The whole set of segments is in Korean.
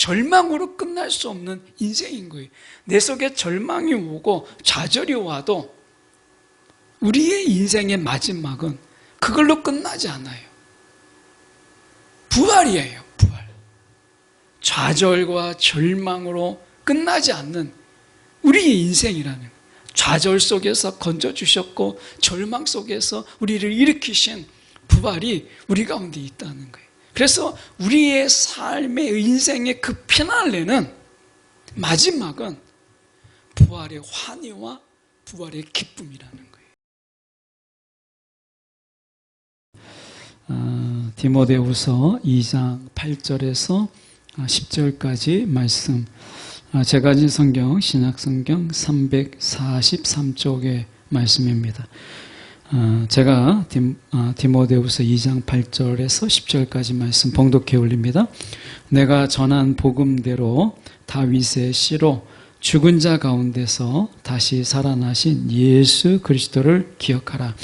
절망으로 끝날 수 없는 인생인 거예요. 내 속에 절망이 오고 좌절이 와도 우리의 인생의 마지막은 그걸로 끝나지 않아요. 부활이에요, 부활. 좌절과 절망으로 끝나지 않는 우리의 인생이라는 거예요. 좌절 속에서 건져주셨고 절망 속에서 우리를 일으키신 부활이 우리 가운데 있다는 거예요. 그래서 우리의 삶의 인생의 그 피날레는, 마지막은 부활의 환희와 부활의 기쁨이라는 거예요. 디모데후서 2장 8절에서 10절까지 말씀, 제가 가진 성경, 신약성경 343쪽의 말씀입니다. 제가 디모데후서 2장 8절에서 10절까지 말씀 봉독해 올립니다. 내가 전한 복음대로 다윗의 씨로 죽은 자 가운데서 다시 살아나신 예수 그리스도를 기억하라.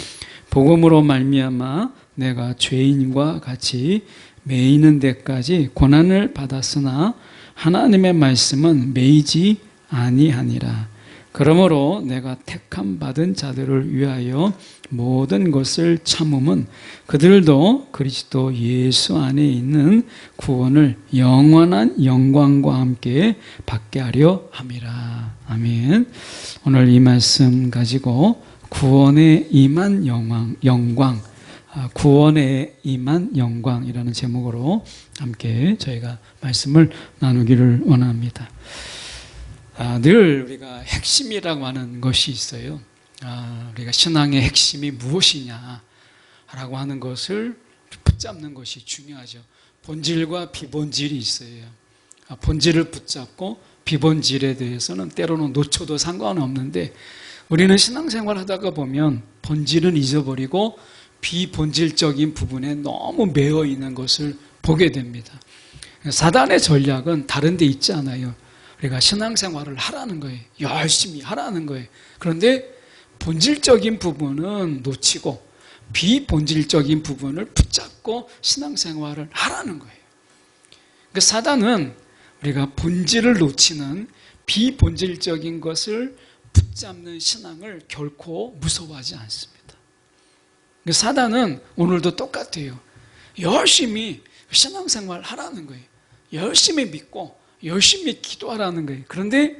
복음으로 말미암아 내가 죄인과 같이 매이는 데까지 고난을 받았으나 하나님의 말씀은 매이지 아니하니라. 그러므로 내가 택함 받은 자들을 위하여 모든 것을 참음은 그들도 그리스도 예수 안에 있는 구원을 영원한 영광과 함께 받게 하려 함이라. 아멘. 오늘 이 말씀 가지고 구원에 임한 영광, 구원에 임한 영광이라는 제목으로 함께 저희가 말씀을 나누기를 원합니다. 늘 우리가 핵심이라고 하는 것이 있어요. 우리가 신앙의 핵심이 무엇이냐라고 하는 것을 붙잡는 것이 중요하죠. 본질과 비본질이 있어요. 본질을 붙잡고 비본질에 대해서는 때로는 놓쳐도 상관없는데, 우리는 신앙생활 하다가 보면 본질은 잊어버리고 비본질적인 부분에 너무 매여 있는 것을 보게 됩니다. 사단의 전략은 다른 데 있지 않아요. 우리가 신앙생활을 하라는 거예요. 열심히 하라는 거예요. 그런데 본질적인 부분은 놓치고 비본질적인 부분을 붙잡고 신앙생활을 하라는 거예요. 그러니까 사단은 우리가 본질을 놓치는 비본질적인 것을 붙잡는 신앙을 결코 무서워하지 않습니다. 그러니까 사단은 오늘도 똑같아요. 열심히 신앙생활 하라는 거예요. 열심히 믿고 열심히 기도하라는 거예요. 그런데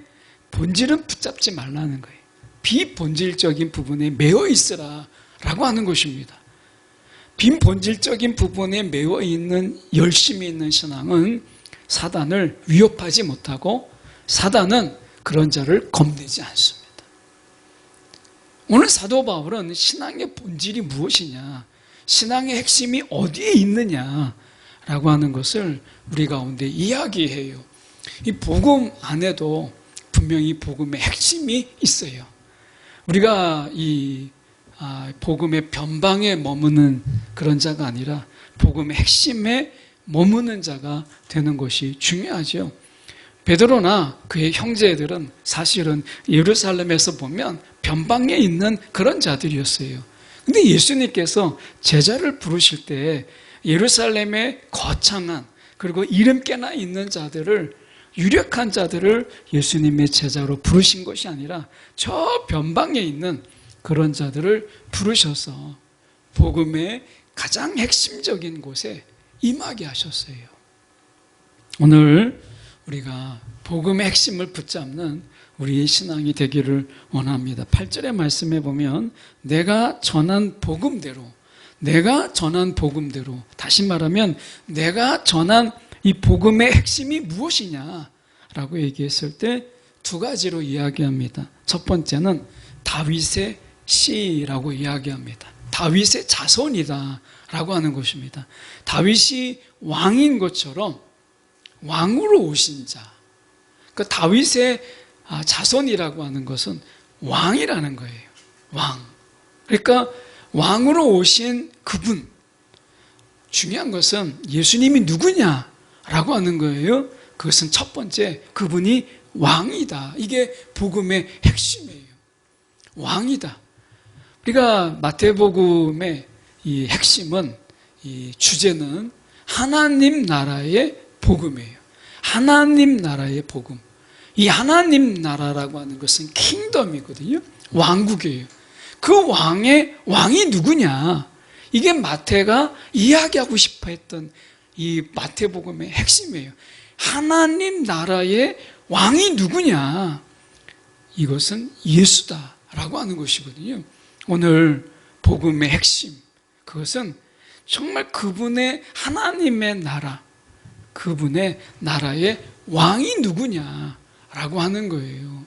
본질은 붙잡지 말라는 거예요. 비본질적인 부분에 매여 있으라 라고 하는 것입니다. 비본질적인 부분에 매여 있는, 열심히 있는 신앙은 사단을 위협하지 못하고 사단은 그런 자를 겁내지 않습니다. 오늘 사도 바울은 신앙의 본질이 무엇이냐, 신앙의 핵심이 어디에 있느냐라고 하는 것을 우리 가운데 이야기해요. 이 복음 안에도 분명히 복음의 핵심이 있어요. 우리가 이 복음의 변방에 머무는 그런 자가 아니라 복음의 핵심에 머무는 자가 되는 것이 중요하죠. 베드로나 그의 형제들은 사실은 예루살렘에서 보면 변방에 있는 그런 자들이었어요. 근데 예수님께서 제자를 부르실 때 예루살렘의 거창한, 그리고 이름 깨나 있는 자들을, 유력한 자들을 예수님의 제자로 부르신 것이 아니라 저 변방에 있는 그런 자들을 부르셔서 복음의 가장 핵심적인 곳에 임하게 하셨어요. 오늘 우리가 복음의 핵심을 붙잡는 우리의 신앙이 되기를 원합니다. 8절의 말씀에 보면 내가 전한 복음대로, 다시 말하면 내가 전한 이 복음의 핵심이 무엇이냐라고 얘기했을 때 두 가지로 이야기합니다. 첫 번째는 다윗의 씨라고 이야기합니다. 다윗의 자손이다 라고 하는 것입니다. 다윗이 왕인 것처럼 왕으로 오신 자, 그 다윗의 자손이라고 하는 것은 왕이라는 거예요. 왕. 그러니까 왕으로 오신 그분. 중요한 것은 예수님이 누구냐라고 하는 거예요. 그것은 첫 번째, 그분이 왕이다. 이게 복음의 핵심이에요. 왕이다. 우리가 마태복음의 이 핵심은, 이 주제는 하나님 나라의 복음이에요. 하나님 나라의 복음. 이 하나님 나라라고 하는 것은 킹덤이거든요. 왕국이에요. 그 왕이 누구냐? 이게 마태가 이야기하고 싶어 했던 이 마태복음의 핵심이에요. 하나님 나라의 왕이 누구냐? 이것은 예수다라고 하는 것이거든요. 오늘 복음의 핵심, 그것은 정말 그분의 하나님의 나라, 그분의 나라의 왕이 누구냐라고 하는 거예요.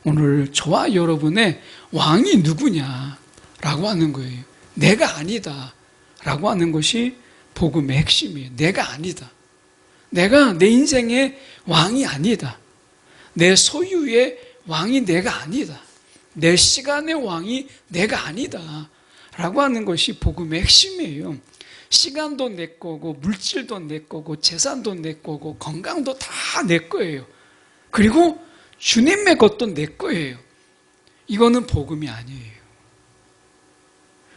오늘 저와 여러분의 왕이 누구냐라고 하는 거예요. 내가 아니다 라고 하는 것이 복음의 핵심이에요. 내가 아니다. 내가 내 인생의 왕이 아니다. 내 소유의 왕이 내가 아니다. 내 시간의 왕이 내가 아니다 라고 하는 것이 복음의 핵심이에요. 시간도 내 거고 물질도 내 거고 재산도 내 거고 건강도 다 내 거예요. 그리고 주님의 것도 내 거예요. 이거는 복음이 아니에요.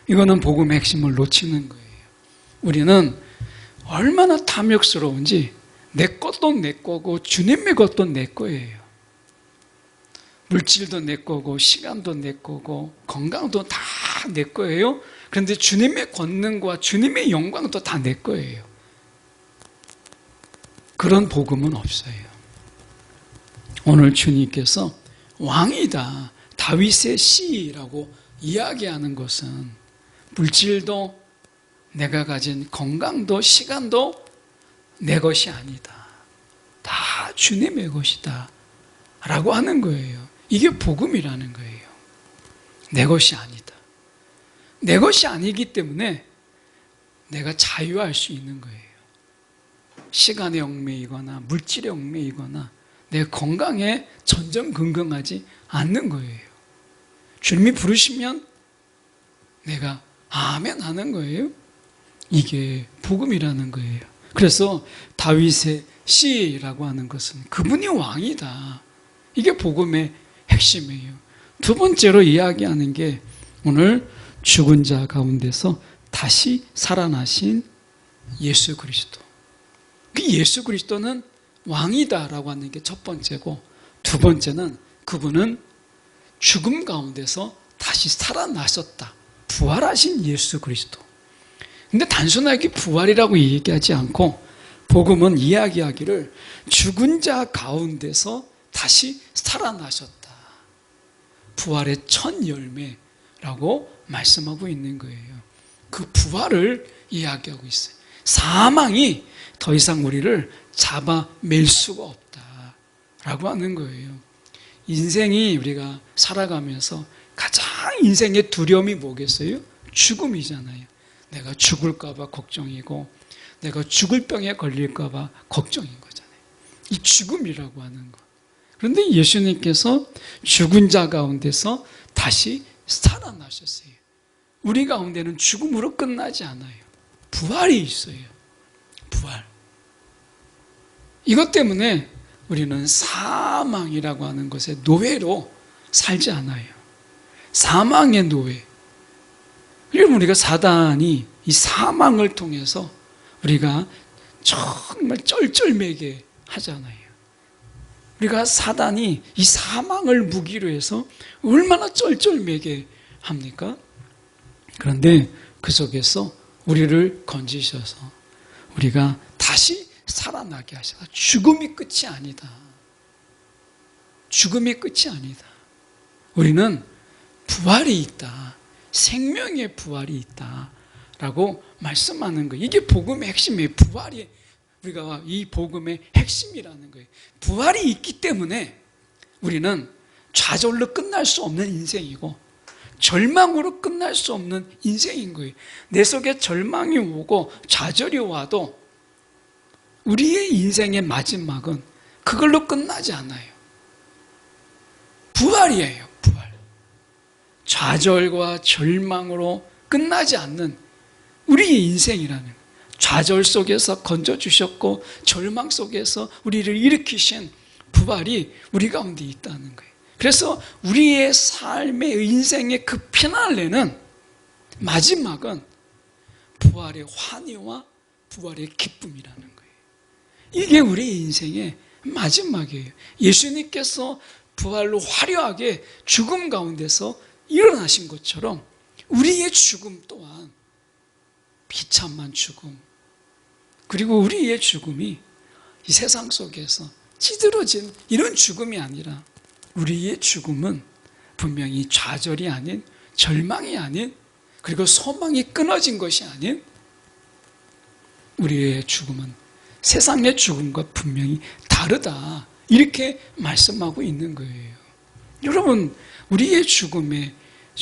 이거는 복음의 핵심을 놓치는 거예요. 우리는 얼마나 탐욕스러운지 내 것도 내 거고 주님의 것도 내 거예요. 물질도 내 거고 시간도 내 거고 건강도 다 내 거예요. 그런데 주님의 권능과 주님의 영광도 다 내 거예요. 그런 복음은 없어요. 오늘 주님께서 왕이다, 다윗의 씨라고 이야기하는 것은 물질도 내가 가진 건강도 시간도 내 것이 아니다. 다 주님의 것이다 라고 하는 거예요. 이게 복음이라는 거예요. 내 것이 아니다. 내 것이 아니기 때문에 내가 자유할 수 있는 거예요. 시간에 얽매이거나 물질에 얽매이거나 내 건강에 전전긍긍하지 않는 거예요. 주님이 부르시면 내가 아멘 하는 거예요. 이게 복음이라는 거예요. 그래서 다윗의 씨라고 하는 것은 그분이 왕이다. 이게 복음의 핵심이에요. 두 번째로 이야기하는 게 오늘 죽은 자 가운데서 다시 살아나신 예수 그리스도. 그 예수 그리스도는 왕이다라고 하는 게 첫 번째고, 두 번째는 그분은 죽음 가운데서 다시 살아나셨다. 부활하신 예수 그리스도. 근데 단순하게 부활이라고 얘기하지 않고 복음은 이야기하기를 죽은 자 가운데서 다시 살아나셨다. 부활의 첫 열매라고 말씀하고 있는 거예요. 그 부활을 이야기하고 있어요. 사망이 더 이상 우리를 잡아맬 수가 없다라고 하는 거예요. 인생이 우리가 살아가면서 가장 인생의 두려움이 뭐겠어요? 죽음이잖아요. 내가 죽을까 봐 걱정이고 내가 죽을 병에 걸릴까 봐 걱정인 거잖아요. 이 죽음이라고 하는 거. 그런데 예수님께서 죽은 자 가운데서 다시 살아나셨어요. 우리 가운데는 죽음으로 끝나지 않아요. 부활이 있어요. 부활. 이것 때문에 우리는 사망이라고 하는 것의 노예로 살지 않아요. 사망의 노예. 여러분, 우리가 사단이 이 사망을 통해서 우리가 정말 쩔쩔매게 하잖아요. 우리가 사단이 이 사망을 무기로 해서 얼마나 쩔쩔매게 합니까? 그런데 그 속에서 우리를 건지셔서 우리가 다시 살아나게 하셔서 죽음이 끝이 아니다. 죽음이 끝이 아니다. 우리는 부활이 있다. 생명의 부활이 있다. 라고 말씀하는 거예요. 이게 복음의 핵심이에요. 부활이 우리가 이 복음의 핵심이라는 거예요. 부활이 있기 때문에 우리는 좌절로 끝날 수 없는 인생이고 절망으로 끝날 수 없는 인생인 거예요. 내 속에 절망이 오고 좌절이 와도 우리의 인생의 마지막은 그걸로 끝나지 않아요. 부활이에요. 부활. 좌절과 절망으로 끝나지 않는 우리의 인생이라는 거예요. 좌절 속에서 건져주셨고 절망 속에서 우리를 일으키신 부활이 우리 가운데 있다는 거예요. 그래서 우리의 삶의 인생의 그 피날레는 마지막은 부활의 환희와 부활의 기쁨이라는 거예요. 이게 우리 인생의 마지막이에요. 예수님께서 부활로 화려하게 죽음 가운데서 일어나신 것처럼 우리의 죽음 또한 비참한 죽음, 그리고 우리의 죽음이 이 세상 속에서 찌들어진 이런 죽음이 아니라 우리의 죽음은 분명히 좌절이 아닌, 절망이 아닌, 그리고 소망이 끊어진 것이 아닌 우리의 죽음은 세상의 죽음과 분명히 다르다, 이렇게 말씀하고 있는 거예요. 여러분, 우리의 죽음에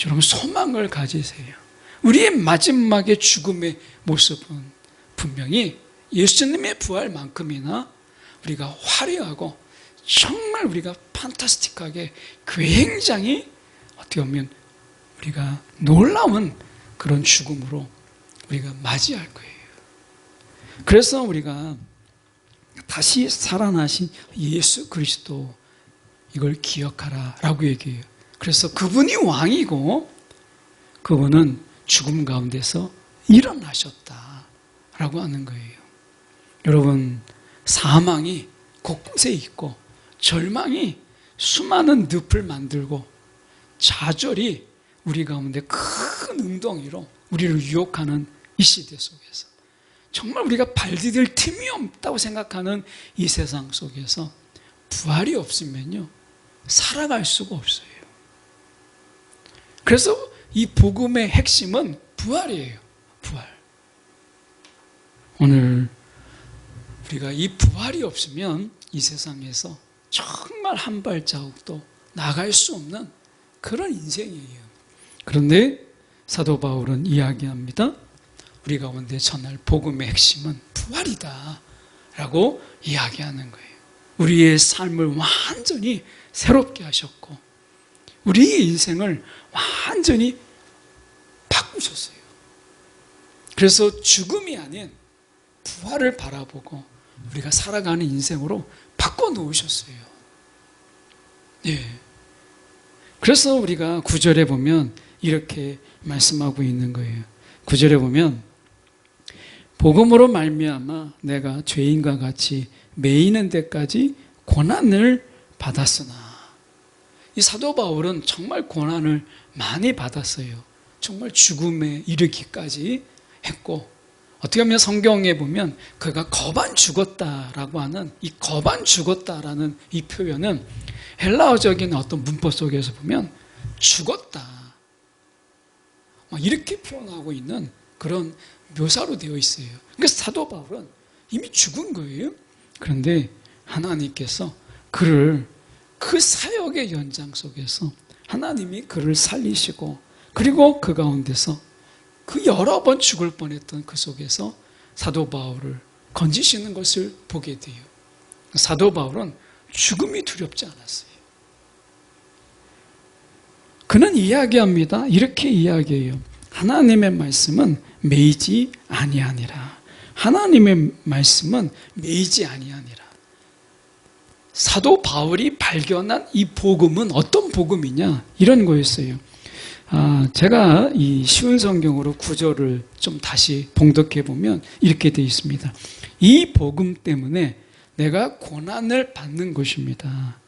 여러분 소망을 가지세요. 우리의 마지막의 죽음의 모습은 분명히 예수님의 부활만큼이나 우리가 화려하고 정말 우리가 판타스틱하게 굉장히 어떻게 보면 우리가 놀라운 그런 죽음으로 우리가 맞이할 거예요. 그래서 우리가 다시 살아나신 예수 그리스도, 이걸 기억하라 라고 얘기해요. 그래서 그분이 왕이고 그분은 죽음 가운데서 일어나셨다 라고 하는 거예요. 여러분, 사망이 곳곳에 있고 절망이 수많은 늪을 만들고 좌절이 우리 가운데 큰 웅덩이로 우리를 유혹하는 이 시대 속에서 정말 우리가 발디딜 틈이 없다고 생각하는 이 세상 속에서 부활이 없으면요, 살아갈 수가 없어요. 그래서 이 복음의 핵심은 부활이에요. 부활. 오늘 우리가 이 부활이 없으면 이 세상에서 정말 한 발자국도 나갈 수 없는 그런 인생이에요. 그런데 사도 바울은 이야기합니다. 우리 가운데 전할 복음의 핵심은 부활이다 라고 이야기하는 거예요. 우리의 삶을 완전히 새롭게 하셨고 우리의 인생을 완전히 바꾸셨어요. 그래서 죽음이 아닌 부활을 바라보고 우리가 살아가는 인생으로 바꿔놓으셨어요. 예. 그래서 우리가 9절에 보면 이렇게 말씀하고 있는 거예요. 9절에 보면 복음으로 말미암아 내가 죄인과 같이 매이는 데까지 고난을 받았으나, 이 사도 바울은 정말 고난을 많이 받았어요. 정말 죽음에 이르기까지 했고, 어떻게 보면 성경에 보면 그가 거반 죽었다라고 하는 이 거반 죽었다라는 이 표현은 헬라어적인 어떤 문법 속에서 보면 죽었다, 이렇게 표현하고 있는 그런 묘사로 되어 있어요. 그러니까 사도 바울은 이미 죽은 거예요. 그런데 하나님께서 그를 그 사역의 연장 속에서 하나님이 그를 살리시고, 그리고 그 가운데서 그 여러 번 죽을 뻔했던 그 속에서 사도 바울을 건지시는 것을 보게 돼요. 사도 바울은 죽음이 두렵지 않았어요. 그는 이야기합니다. 이렇게 이야기해요. 하나님의 말씀은 매이지 아니하니라. 하나님의 말씀은 매이지 아니하니라. 사도 바울이 발견한 이 복음은 어떤 복음이냐, 이런 거였어요. 제가 이 쉬운 성경으로 구절을 좀 다시 봉독해 보면 이렇게 되어 있습니다. 이 복음 때문에 내가 고난을 받는 것입니다.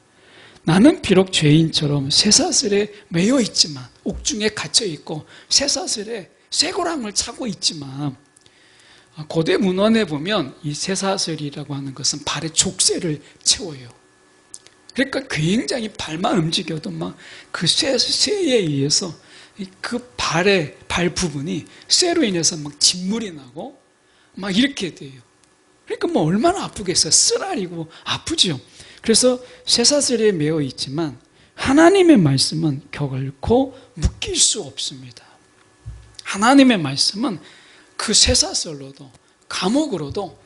나는 비록 죄인처럼 쇠사슬에 매여 있지만, 옥중에 갇혀 있고 쇠사슬에 쇠고랑을 차고 있지만, 고대 문헌에 보면 이 쇠사슬이라고 하는 것은 발에 족쇄를 채워요. 그러니까 굉장히 발만 움직여도 막 그 쇠에 의해서 그 발 부분이 쇠로 인해서 막 진물이 나고 막 이렇게 돼요. 그러니까 뭐 얼마나 아프겠어요. 쓰라리고 아프죠. 그래서 쇠사슬에 매어 있지만 하나님의 말씀은 결코 묶일 수 없습니다. 하나님의 말씀은 그 쇠사슬로도 감옥으로도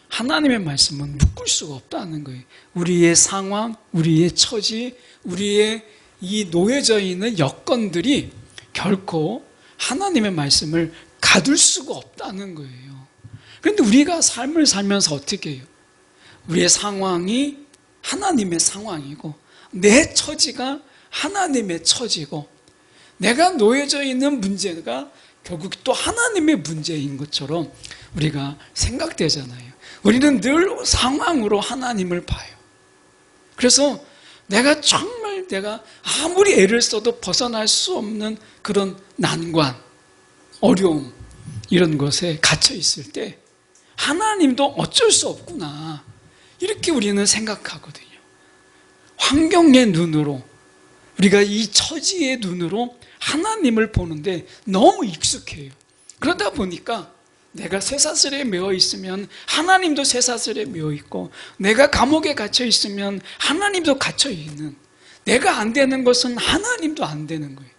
하나님의 말씀은 묶을 수가 없다는 거예요. 우리의 상황, 우리의 처지, 우리의 이 놓여져 있는 여건들이 결코 하나님의 말씀을 가둘 수가 없다는 거예요. 그런데 우리가 삶을 살면서 어떻게 해요? 우리의 상황이 하나님의 상황이고, 내 처지가 하나님의 처지고, 내가 놓여져 있는 문제가 결국 또 하나님의 문제인 것처럼 우리가 생각되잖아요. 우리는 늘 상황으로 하나님을 봐요. 그래서 내가 아무리 애를 써도 벗어날 수 없는 그런 난관, 어려움, 이런 것에 갇혀 있을 때 하나님도 어쩔 수 없구나, 이렇게 우리는 생각하거든요. 환경의 눈으로, 우리가 이 처지의 눈으로 하나님을 보는데 너무 익숙해요. 그러다 보니까 내가 쇠사슬에 매어 있으면 하나님도 쇠사슬에 매어 있고, 내가 감옥에 갇혀 있으면 하나님도 갇혀 있는, 내가 안 되는 것은 하나님도 안 되는 거예요.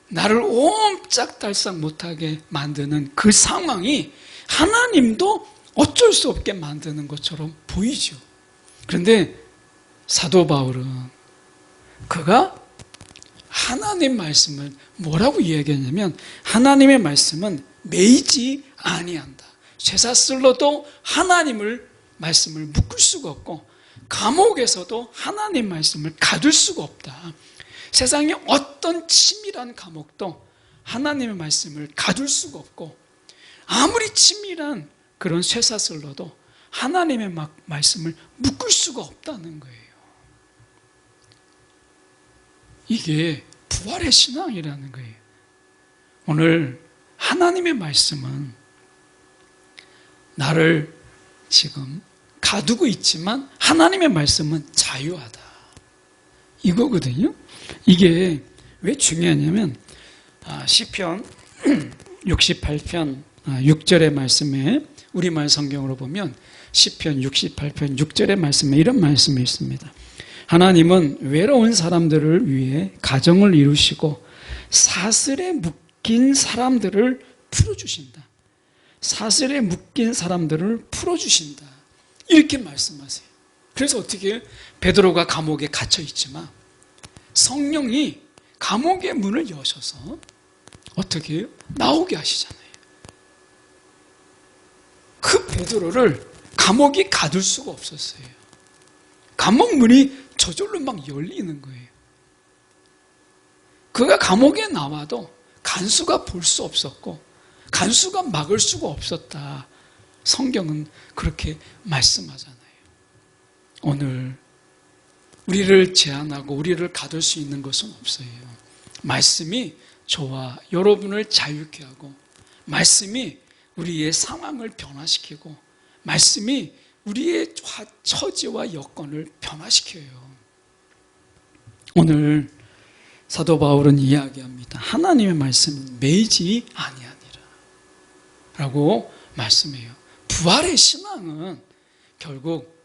나를 옴짝달싹 못하게 만드는 그 상황이 하나님도 어쩔 수 없게 만드는 것처럼 보이죠. 그런데 사도 바울은 그가 하나님 말씀을 뭐라고 이야기하냐면, 하나님의 말씀은 매이지 아니한다. 쇠사슬로도 하나님을 말씀을 묶을 수가 없고, 감옥에서도 하나님 말씀을 가둘 수가 없다. 세상의 어떤 치밀한 감옥도 하나님의 말씀을 가둘 수가 없고, 아무리 치밀한 그런 쇠사슬로도 하나님의 말씀을 묶을 수가 없다는 거예요. 이게 부활의 신앙이라는 거예요. 오늘 하나님의 말씀은 나를 지금 가두고 있지만 하나님의 말씀은 자유하다, 이거거든요. 이게 왜 중요하냐면 시편 68편 6절의 말씀에, 우리말 성경으로 보면 시편 68편 6절의 말씀에 이런 말씀이 있습니다. 하나님은 외로운 사람들을 위해 가정을 이루시고 사슬에 묶인 사람들을 풀어주신다. 사슬에 묶인 사람들을 풀어주신다, 이렇게 말씀하세요. 그래서 어떻게 해요? 베드로가 감옥에 갇혀 있지만 성령이 감옥의 문을 여셔서 어떻게 해요? 나오게 하시잖아요. 그 베드로를 감옥이 가둘 수가 없었어요. 감옥 문이 저절로 막 열리는 거예요. 그가 감옥에 나와도 간수가 볼 수 없었고 간수가 막을 수가 없었다. 성경은 그렇게 말씀하잖아요. 오늘 우리를 제한하고 우리를 가둘 수 있는 것은 없어요. 말씀이 저와 여러분을 자유케 하고, 말씀이 우리의 상황을 변화시키고, 말씀이 우리의 처지와 여건을 변화시켜요. 오늘 사도 바울은 이야기합니다. 하나님의 말씀은 매이지 아니하니라 라고 말씀해요. 부활의 신앙은 결국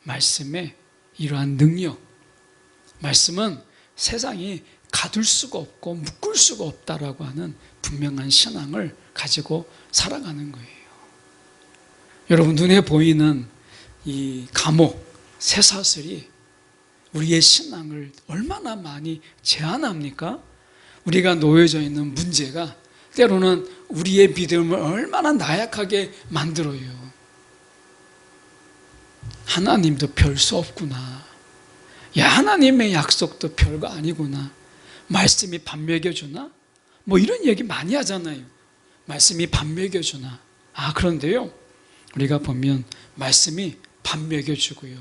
말씀의 이러한 능력, 말씀은 세상이 가둘 수가 없고 묶을 수가 없다라고 하는 분명한 신앙을 가지고 살아가는 거예요. 여러분, 눈에 보이는 이 감옥, 쇠사슬이 우리의 신앙을 얼마나 많이 제한합니까? 우리가 놓여져 있는 문제가 때로는 우리의 믿음을 얼마나 나약하게 만들어요. 하나님도 별 수 없구나. 야, 하나님의 약속도 별거 아니구나. 말씀이 밥 먹여주나? 뭐 이런 얘기 많이 하잖아요. 말씀이 밥 먹여주나? 그런데요, 우리가 보면 말씀이 밥 먹여주고요,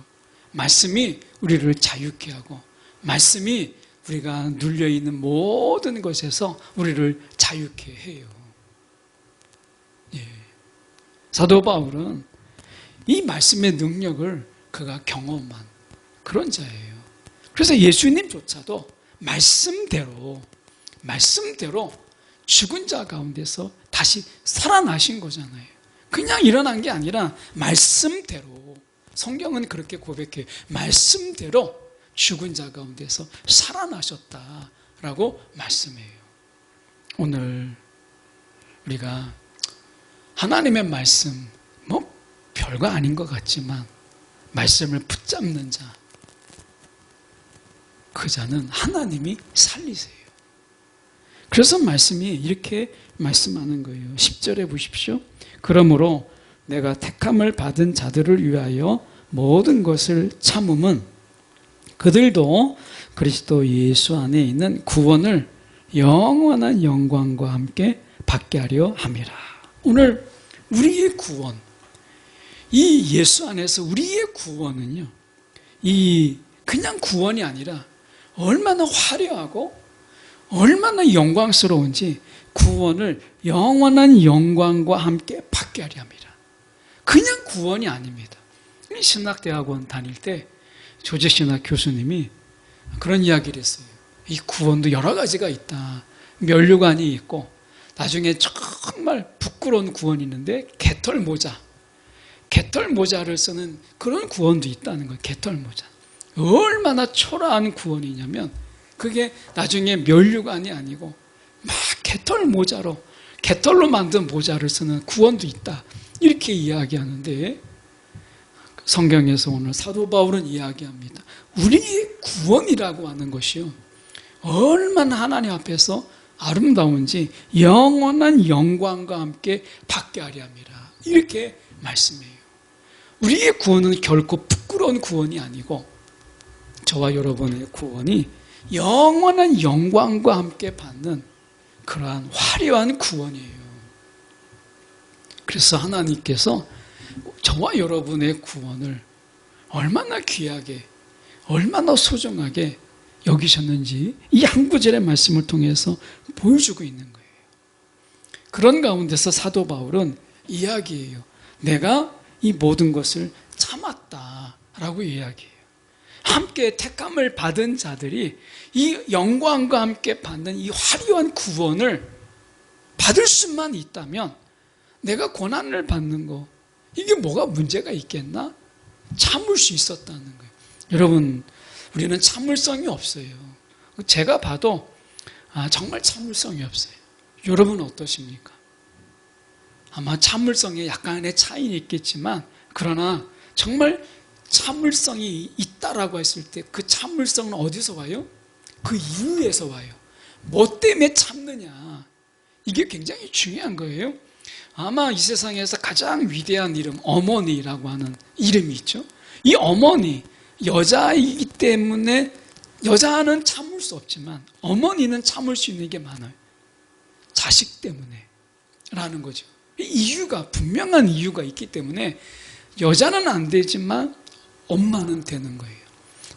말씀이 우리를 자유케 하고, 말씀이 우리가 눌려있는 모든 것에서 우리를 자유케 해요. 예. 사도 바울은 이 말씀의 능력을 그가 경험한 그런 자예요. 그래서 예수님조차도 말씀대로 죽은 자 가운데서 다시 살아나신 거잖아요. 그냥 일어난 게 아니라 말씀대로, 성경은 그렇게 고백해요. 말씀대로 죽은 자 가운데서 살아나셨다라고 말씀해요. 오늘 우리가 하나님의 말씀, 뭐 별거 아닌 것 같지만 말씀을 붙잡는 자, 그 자는 하나님이 살리세요. 그래서 말씀이 이렇게 말씀하는 거예요. 10절에 보십시오. 그러므로 내가 택함을 받은 자들을 위하여 모든 것을 참음은 그들도 그리스도 예수 안에 있는 구원을 영원한 영광과 함께 받게 하려 함이라. 오늘 우리의 구원, 이 예수 안에서 우리의 구원은요, 이 그냥 구원이 아니라 얼마나 화려하고 얼마나 영광스러운지 구원을 영원한 영광과 함께 받게 하려 합니다. 그냥 구원이 아닙니다. 신학대학원 다닐 때 조재신학 교수님이 그런 이야기를 했어요. 이 구원도 여러 가지가 있다. 면류관이 있고 나중에 정말 부끄러운 구원이 있는데 개털모자를 쓰는 그런 구원도 있다는 거예요. 개털모자. 얼마나 초라한 구원이냐면 그게 나중에 면류관이 아니고 막 개털로 만든 모자를 쓰는 구원도 있다. 이렇게 이야기하는데 성경에서 오늘 사도 바울은 이야기합니다. 우리의 구원이라고 하는 것이요, 얼마나 하나님 앞에서 아름다운지 영원한 영광과 함께 받게 하려 합니다. 이렇게 말씀해요. 우리의 구원은 결코 부끄러운 구원이 아니고 저와 여러분의 구원이 영원한 영광과 함께 받는 그러한 화려한 구원이에요. 그래서 하나님께서 저와 여러분의 구원을 얼마나 귀하게, 얼마나 소중하게 여기셨는지 이 한 구절의 말씀을 통해서 보여주고 있는 거예요. 그런 가운데서 사도 바울은 이야기해요. 내가 이 모든 것을 참았다라고 이야기해요. 함께 택함을 받은 자들이 이 영광과 함께 받는 이 화려한 구원을 받을 수만 있다면 내가 고난을 받는 거, 이게 뭐가 문제가 있겠나? 참을 수 있었다는 거예요. 여러분, 우리는 참을성이 없어요. 제가 봐도 정말 참을성이 없어요. 여러분은 어떠십니까? 아마 참을성에 약간의 차이는 있겠지만 그러나 정말 참을성이 있다라고 했을 때 그 참을성은 어디서 와요? 그 이유에서 와요. 뭐 때문에 참느냐, 이게 굉장히 중요한 거예요. 아마 이 세상에서 가장 위대한 이름, 어머니라고 하는 이름이 있죠. 이 어머니, 여자이기 때문에 여자는 참을 수 없지만 어머니는 참을 수 있는 게 많아요. 자식 때문에 라는 거죠. 이유가, 분명한 이유가 있기 때문에 여자는 안 되지만 엄마는 되는 거예요.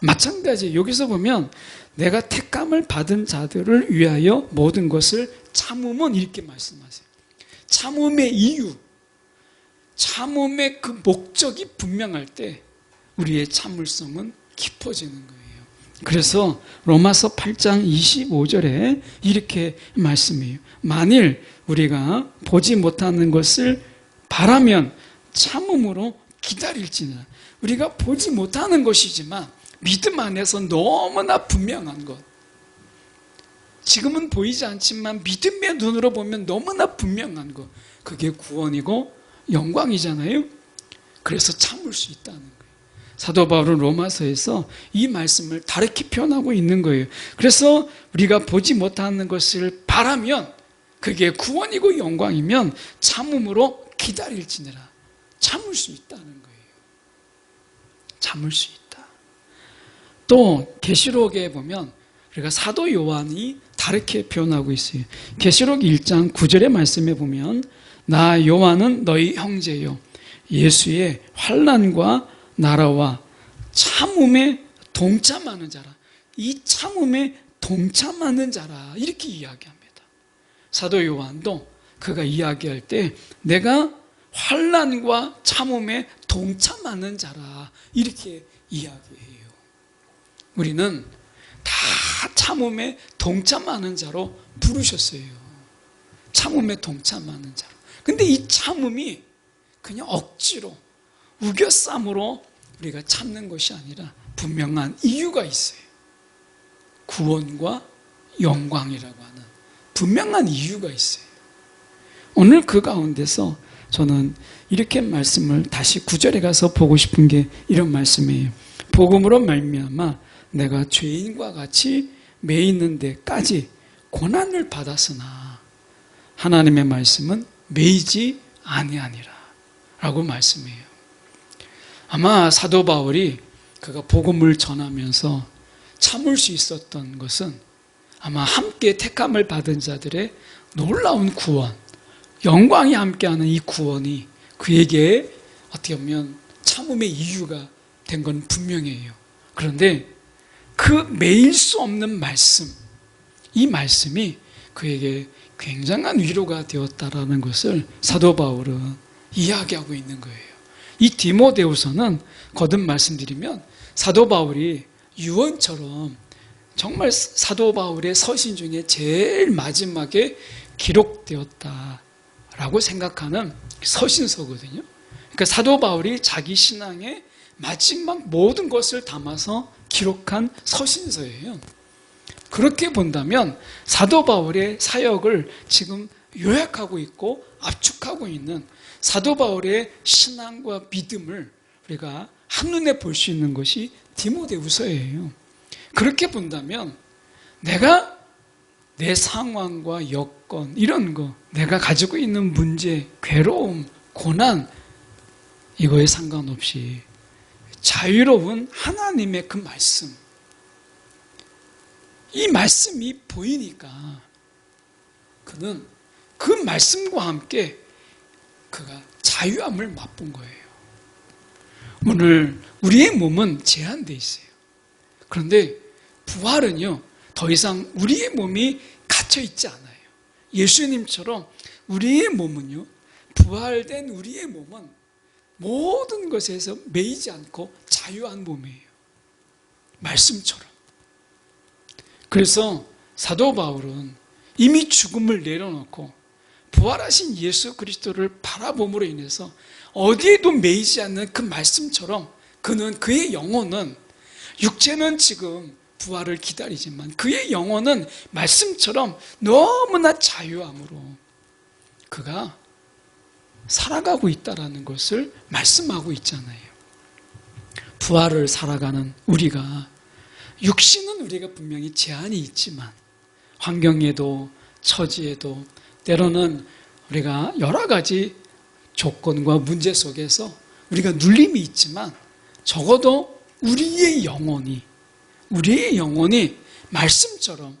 마찬가지 여기서 보면 내가 택감을 받은 자들을 위하여 모든 것을 참으면 이렇게 말씀하세요. 참음의 이유, 참음의 그 목적이 분명할 때 우리의 참을성은 깊어지는 거예요. 그래서 로마서 8장 25절에 이렇게 말씀해요. 만일 우리가 보지 못하는 것을 바라면 참음으로 기다릴지니라. 우리가 보지 못하는 것이지만 믿음 안에서 너무나 분명한 것, 지금은 보이지 않지만 믿음의 눈으로 보면 너무나 분명한 것, 그게 구원이고 영광이잖아요. 그래서 참을 수 있다는 거예요. 사도 바울은 로마서에서 이 말씀을 다르게 표현하고 있는 거예요. 그래서 우리가 보지 못하는 것을 바라면 그게 구원이고 영광이면 참음으로 기다릴지니라. 참을 수 있다는 거예요. 참을 수 있다. 또 계시록에 보면 우리가 사도 요한이 다르게 표현하고 있어요. 계시록 1장 9절의 말씀에 보면 나 요한은 너희 형제요 예수의 환난과 나라와 참음에 동참하는 자라. 이 참음에 동참하는 자라. 이렇게 이야기합니다. 사도 요한도 그가 이야기할 때 내가 환난과 참음에 동참하는 자라. 이렇게 이야기해요. 우리는 다 참음에 동참하는 자로 부르셨어요. 참음에 동참하는 자로. 근데 이 참음이 그냥 억지로 우겨쌈으로 우리가 참는 것이 아니라 분명한 이유가 있어요. 구원과 영광이라고 하는 분명한 이유가 있어요. 오늘 그 가운데서 저는 이렇게 말씀을 다시 9절에 가서 보고 싶은 게 이런 말씀이에요. 복음으로 말미암아 내가 죄인과 같이 매이는 데까지 고난을 받았으나 하나님의 말씀은 매이지 아니하니라 라고 말씀해요. 아마 사도 바울이 그가 복음을 전하면서 참을 수 있었던 것은 아마 함께 택함을 받은 자들의 놀라운 구원, 영광이 함께하는 이 구원이 그에게 어떻게 보면 참음의 이유가 된 건 분명해요. 그런데 그 매일 수 없는 말씀, 이 말씀이 그에게 굉장한 위로가 되었다라는 것을 사도 바울은 이야기하고 있는 거예요. 이 디모데후서는 거듭 말씀드리면 사도 바울이 유언처럼 정말 사도 바울의 서신 중에 제일 마지막에 기록되었다라고 생각하는 서신서거든요. 그러니까 사도 바울이 자기 신앙의 마지막 모든 것을 담아서 기록한 서신서예요. 그렇게 본다면 사도 바울의 사역을 지금 요약하고 있고 압축하고 있는 사도 바울의 신앙과 믿음을 우리가 한눈에 볼 수 있는 것이 디모데후서예요. 그렇게 본다면 내가 내 상황과 여건 이런 거, 내가 가지고 있는 문제, 괴로움, 고난 이거에 상관없이 자유로운 하나님의 그 말씀, 이 말씀이 보이니까 그는 그 말씀과 함께 그가 자유함을 맛본 거예요. 오늘 우리의 몸은 제한되어 있어요. 그런데 부활은요, 더 이상 우리의 몸이 갇혀 있지 않아요. 예수님처럼 우리의 몸은요, 부활된 우리의 몸은 모든 것에서 매이지 않고 자유한 몸이에요. 말씀처럼. 그래서 사도 바울은 이미 죽음을 내려놓고 부활하신 예수 그리스도를 바라봄으로 인해서 어디에도 매이지 않는 그 말씀처럼 그는 그의 영혼은, 육체는 지금 부활을 기다리지만 그의 영혼은 말씀처럼 너무나 자유함으로 그가 살아가고 있다는 것을 말씀하고 있잖아요. 부활을 살아가는 우리가, 육신은 우리가 분명히 제한이 있지만 환경에도 처지에도 때로는 우리가 여러 가지 조건과 문제 속에서 우리가 눌림이 있지만 적어도 우리의 영혼이 말씀처럼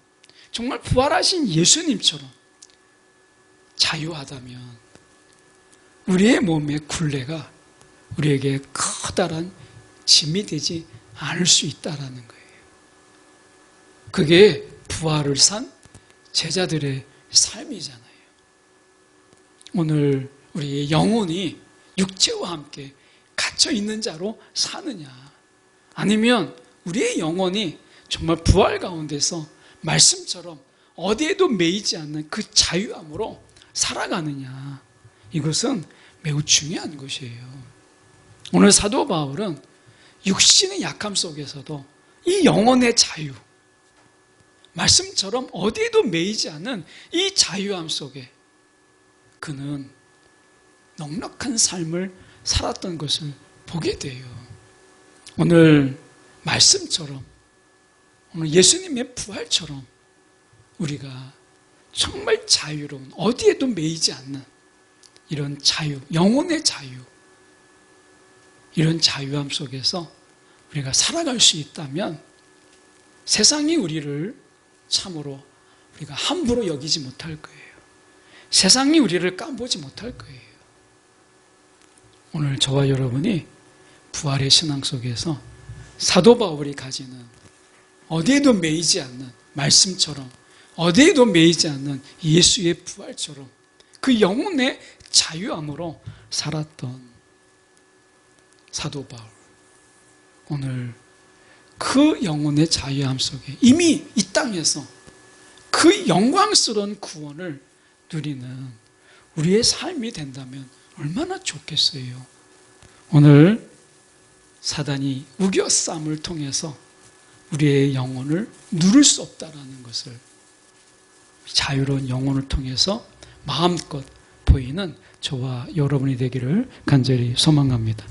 정말 부활하신 예수님처럼 자유하다면 우리의 몸의 굴레가 우리에게 커다란 짐이 되지 않을 수 있다는 거예요. 그게 부활을 산 제자들의 삶이잖아요. 오늘 우리의 영혼이 육체와 함께 갇혀 있는 자로 사느냐, 아니면 우리의 영혼이 정말 부활 가운데서 말씀처럼 어디에도 매이지 않는 그 자유함으로 살아가느냐, 이것은 매우 중요한 것이에요. 오늘 사도 바울은 육신의 약함 속에서도 이 영혼의 자유, 말씀처럼 어디에도 매이지 않는 이 자유함 속에 그는 넉넉한 삶을 살았던 것을 보게 돼요. 오늘 말씀처럼, 오늘 예수님의 부활처럼 우리가 정말 자유로운, 어디에도 매이지 않는 이런 자유, 영혼의 자유, 이런 자유함 속에서 우리가 살아갈 수 있다면 세상이 우리를 참으로 우리가 함부로 여기지 못할 거예요. 세상이 우리를 깜보지 못할 거예요. 오늘 저와 여러분이 부활의 신앙 속에서 사도 바울이 가지는 어디에도 매이지 않는 말씀처럼, 어디에도 매이지 않는 예수의 부활처럼 그 영혼의 자유함으로 살았던 사도 바울, 오늘 그 영혼의 자유함 속에 이미 이 땅에서 그 영광스러운 구원을 누리는 우리의 삶이 된다면 얼마나 좋겠어요. 오늘 사단이 우겨쌈을 통해서 우리의 영혼을 누를 수 없다는 것을 자유로운 영혼을 통해서 마음껏 보이는 저와 여러분이 되기를 간절히 소망합니다.